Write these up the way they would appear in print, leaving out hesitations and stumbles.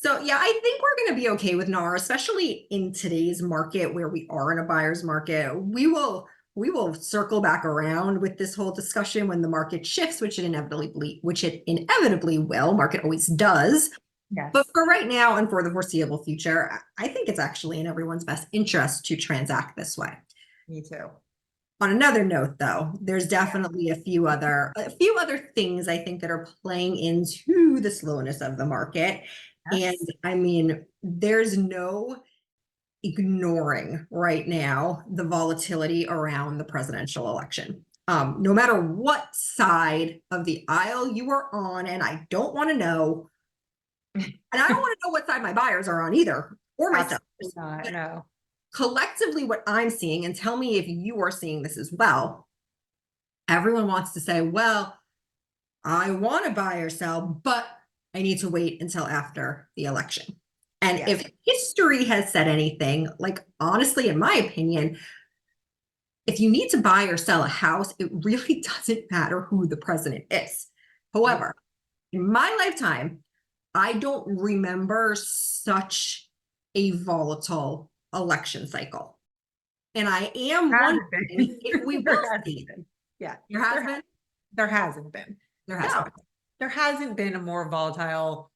So yeah, I think we're going to be okay with NAR, especially in today's market where we are in a buyer's market. We will circle back around with this whole discussion when the market shifts, which it inevitably will. Market always does. But Yes, for right now and for the foreseeable future, I think it's actually in everyone's best interest to transact this way. me too. On another note, though, there's definitely a few other things I think that are playing into the slowness of the market. And Yes. I mean, there's no ignoring right now the volatility around the presidential election. No matter what side of the aisle you are on, and I don't want to know, and I don't want to know what side my buyers are on either, or my sellers. Absolutely not. But No. collectively, what I'm seeing, and tell me if you are seeing this as well, everyone wants to say, well, I want to buy or sell, but I need to wait until after the election. And Yes. if history has said anything, like honestly, in my opinion, if you need to buy or sell a house, it really doesn't matter who the president is. Nope. However, in my lifetime, I don't remember such a volatile election cycle. And I am Hasn't wondering been. if we There will hasn't see. been. Yeah. There has There, been? there hasn't been. There has No, been. there hasn't been a more volatile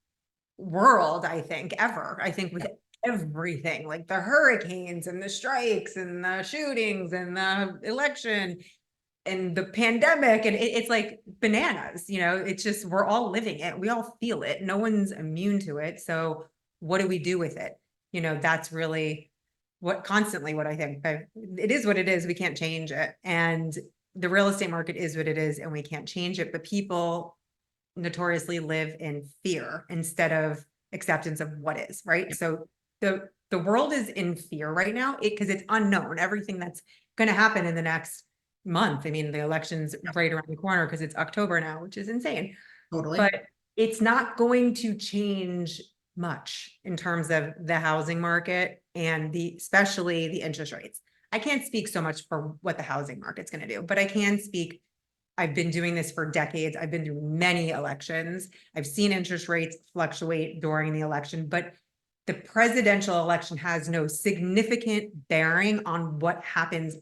world, I think, ever. I think with everything, like the hurricanes and the strikes and the shootings and the election and the pandemic, and it's like bananas, it's just we're all living it. We all feel it. No one's immune to it. So what do we do with it? That's really what I think. But it is what it is. We can't change it. And the real estate market is what it is, and we can't change it. But people notoriously live in fear instead of acceptance of what is, right? So the world is in fear right now because it's unknown. Everything that's going to happen in the next month. I mean, the election's right around the corner because it's October now, which is insane. Totally. But it's not going to change much in terms of the housing market and especially the interest rates. I can't speak so much for what the housing market's going to do, but I can speak. I've been doing this for decades. I've been through many elections. I've seen interest rates fluctuate during the election, but the presidential election has no significant bearing on what happens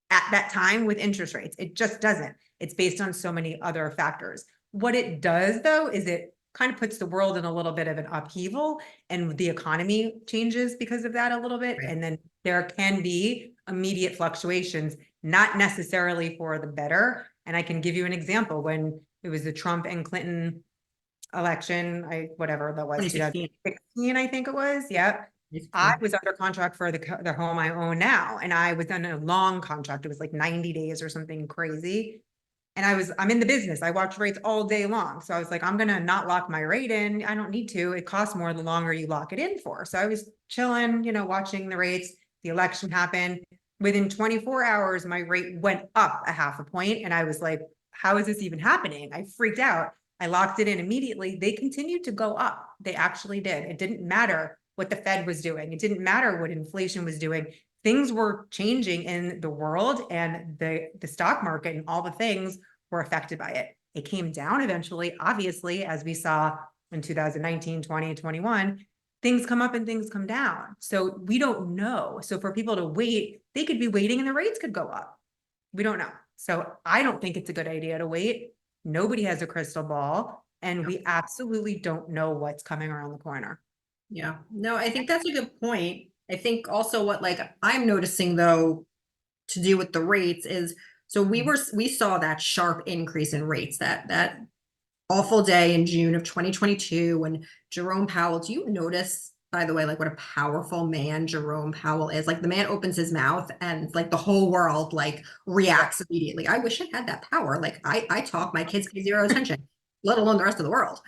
at that time with interest rates. It just doesn't. It's based on so many other factors. What it does, though, is it kind of puts the world in a little bit of an upheaval, and the economy changes because of that a little bit. Right. And then there can be immediate fluctuations, not necessarily for the better. And I can give you an example. When it was the Trump and Clinton election, whatever that was, 2016. 2016, I think it was. Yep. I was under contract for the home I own now, and I was on a long contract. It was like 90 days or something crazy. And I'm in the business. I watch rates all day long. So I was like, I'm going to not lock my rate in. I don't need to. It costs more the longer you lock it in for. So I was chilling, watching the rates. The election happened. Within 24 hours, my rate went up a half a point. And I was like, how is this even happening? I freaked out. I locked it in immediately. They continued to go up. They actually did. It didn't matter what the Fed was doing. It didn't matter what inflation was doing. Things were changing in the world, and the stock market and all the things were affected by it. It came down eventually, obviously, as we saw in 2019, 20, 21. Things come up and things come down. So we don't know. So for people to wait, they could be waiting and the rates could go up. We don't know. So I don't think it's a good idea to wait. Nobody has a crystal ball, and we absolutely don't know what's coming around the corner. Yeah. No, I think that's a good point. I think also what like I'm noticing though to do with the rates is so we saw that sharp increase in rates that awful day in June of 2022 when Jerome Powell, do you notice by the way like what a powerful man Jerome Powell is? Like the man opens his mouth and like the whole world like reacts immediately. I wish I had that power. Like I talk, my kids pay zero attention, let alone the rest of the world.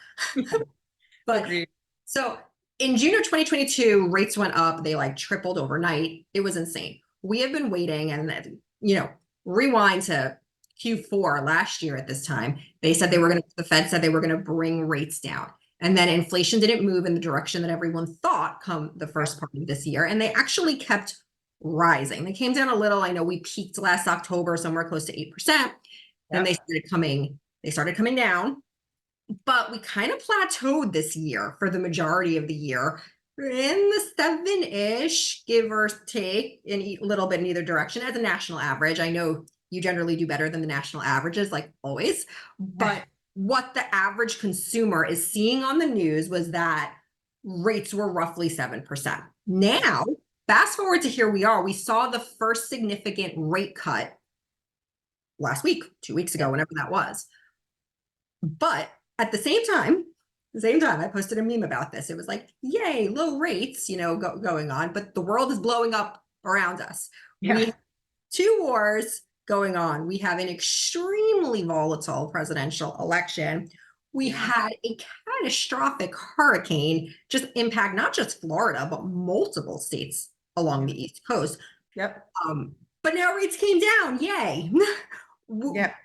But Agreed. so in June of 2022, rates went up. They like tripled overnight. It was insane. We have been waiting and rewind to Q4 last year at this time. The Fed said they were going to bring rates down. And then inflation didn't move in the direction that everyone thought come the first part of this year. And they actually kept rising. They came down a little. I know we peaked last October somewhere close to 8%. Then Yep. they started coming down. but we kind of plateaued this year for the majority of the year in the 7-ish, give or take, in a little bit in either direction as a national average. I know you generally do better than the national averages, like always, but what the average consumer is seeing on the news was that rates were roughly 7%. Now, fast forward to here we are, we saw the first significant rate cut last week, 2 weeks ago, whenever that was. But at the same time, I posted a meme about this. It was like, yay, low rates, going on, but the world is blowing up around us. Yeah. We have 2 wars going on. We have an extremely volatile presidential election. We had a catastrophic hurricane just impact not just Florida, but multiple states along the East Coast. Yep. But now rates came down. Yay. Yep.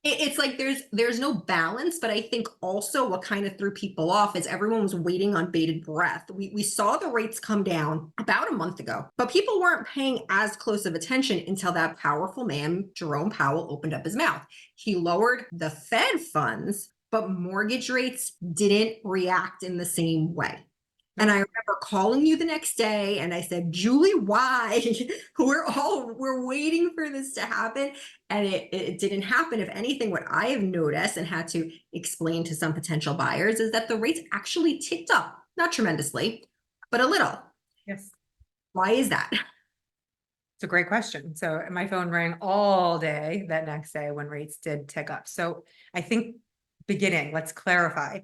It's like there's no balance, but I think also what kind of threw people off is everyone was waiting on bated breath. We saw the rates come down about a month ago, but people weren't paying as close of attention until that powerful man, Jerome Powell, opened up his mouth. He lowered the Fed funds, but mortgage rates didn't react in the same way. And I remember calling you the next day and I said, Julie, why? We're waiting for this to happen. And it didn't happen. If anything, what I have noticed and had to explain to some potential buyers is that the rates actually ticked up, not tremendously, but a little. Yes. Why is that? It's a great question. So my phone rang all day that next day when rates did tick up. So I think let's clarify.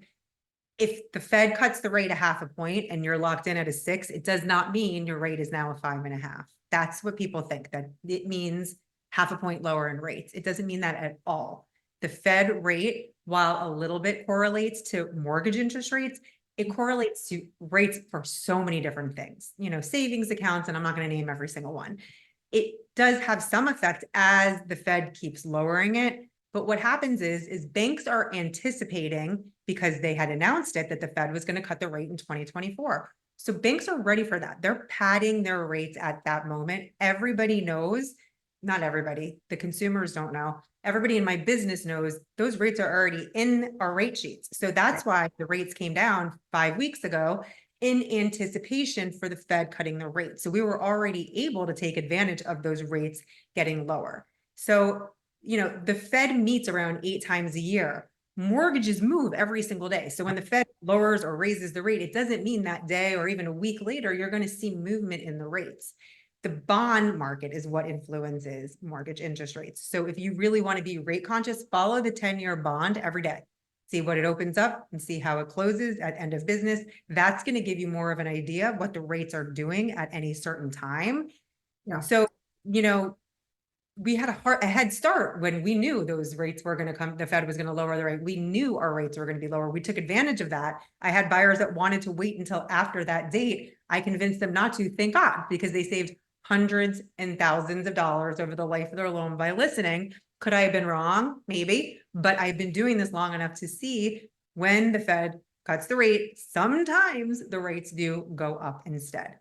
If the Fed cuts the rate a 0.5 point and you're locked in at a 6, it does not mean your rate is now a 5.5. That's what people think, that it means 0.5 point lower in rates. It doesn't mean that at all. The Fed rate, while a little bit correlates to mortgage interest rates, it correlates to rates for so many different things, savings accounts, and I'm not going to name every single one. It does have some effect as the Fed keeps lowering it. But what happens is banks are anticipating, because they had announced it, that the Fed was going to cut the rate in 2024. So banks are ready for that. They're padding their rates at that moment. Everybody knows, not everybody, the consumers don't know. Everybody in my business knows those rates are already in our rate sheets. So that's why the rates came down 5 weeks ago in anticipation for the Fed cutting the rate. So we were already able to take advantage of those rates getting lower. So the Fed meets around 8 times a year. Mortgages move every single day. So when the Fed lowers or raises the rate, it doesn't mean that day or even a week later, you're going to see movement in the rates. The bond market is what influences mortgage interest rates. So if you really want to be rate conscious, follow the 10-year bond every day. See what it opens up and see how it closes at end of business. That's going to give you more of an idea of what the rates are doing at any certain time. Yeah. So, we had a head start when we knew those rates were going to come. The Fed was going to lower the rate. We knew our rates were going to be lower. We took advantage of that. I had buyers that wanted to wait until after that date. I convinced them not to, thank God, because they saved hundreds and thousands of dollars over the life of their loan by listening. Could I have been wrong? Maybe, but I've been doing this long enough to see when the Fed cuts the rate, sometimes the rates do go up instead.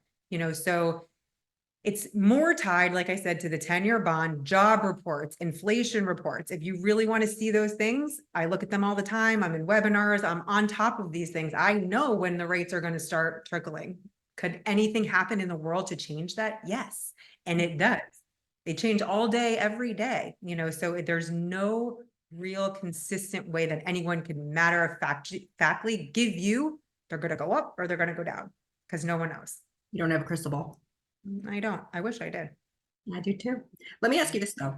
So it's more tied, like I said, to the 10-year bond, job reports, inflation reports. If you really want to see those things, I look at them all the time. I'm in webinars. I'm on top of these things. I know when the rates are going to start trickling. Could anything happen in the world to change that? Yes. And it does. They change all day, every day, so there's no real consistent way that anyone could matter of factly give you, they're going to go up or they're going to go down, because no one knows. You don't have a crystal ball. I don't. I wish I did. I do too. Let me ask you this though.